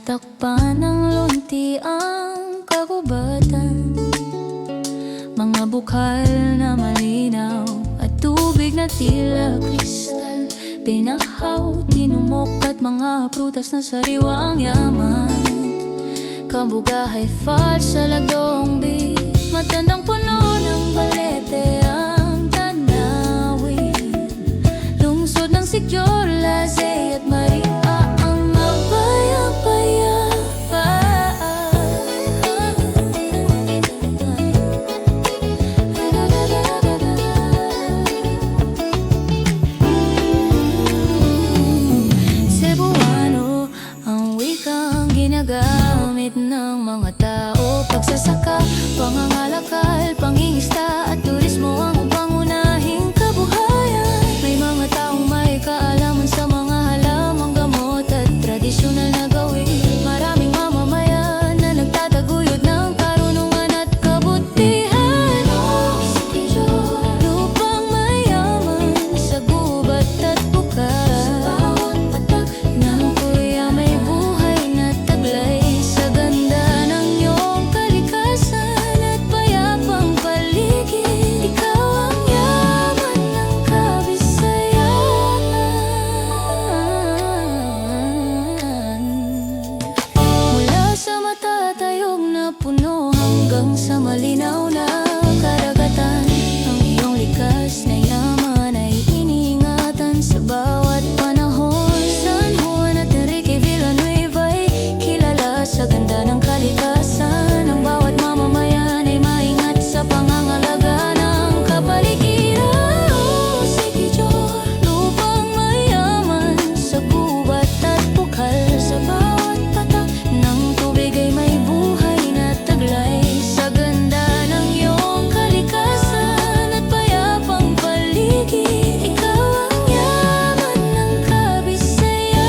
Takpan ng lunti ang kagubatan, mga bukal na malinaw at tubig na tila kristal. Pinahaw, tinumok at mga prutas na sariwa ang yaman. Kabugahay, falsa, lagdong beef, matandang puno ng balete ang tanawin. Lungsod ng Siquijor, Lasey at Maria ang mapayapayapa. Cebuano ang wikang ginagamit ng mga tao. Pagsasaka, pangangalakal, pangingisda at turismo ang pangunahing kabuhayan. May mga taong may kaalaman sa mga halamang gamot at tradisyonal na gawin. Maraming mamamayan na nagtataguyod ng karunungan at kabutihan. Lupang mayaman sa gubat at bukal. Sa bawat patak ng kuya may buhay na taglay. Sa ganda ng iyong kalikasan at payapang paligid, ikaw ang yaman ng Kabisayan. Mula sa matatayog na puno hanggang sa malinaw na karagatan, ang iyong likas na yaman ay iniingatan sa bawat panahon. San Juan at Enrique Villanueva ay kilala sa ganda ng kalikasan. Ang bawat mamamayan ay maingat sa pangangalaga ng kapaligiran. Siquijor, lupang mayaman sa gubat at bukal. Sa bawat patak ng tubig ay may buhay na taglay. Sa ganda ng iyong kalikasan at payapang paligid, ikaw ang yaman ng Kabisayan.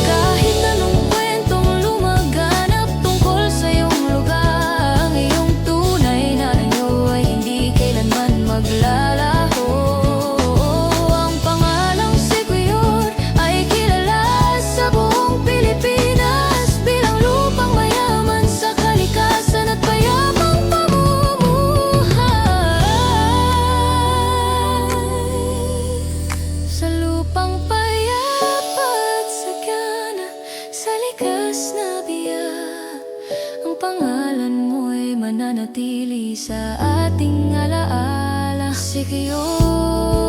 Kahit anong kwentong lumaganap tungkol sa iyong lugar, ang iyong tunay na anyo ay hindi kailanman maglalaho. Ang pangalang Siquijor ay kilala sa buong Pilipinas bilang lupang mayaman sa kalikasan at payapang pamumuhay. Sa lupang payapa at sagana, sa likas na biyak, ang pangalan mo'y mananatili sa ating alaala. Siquijor.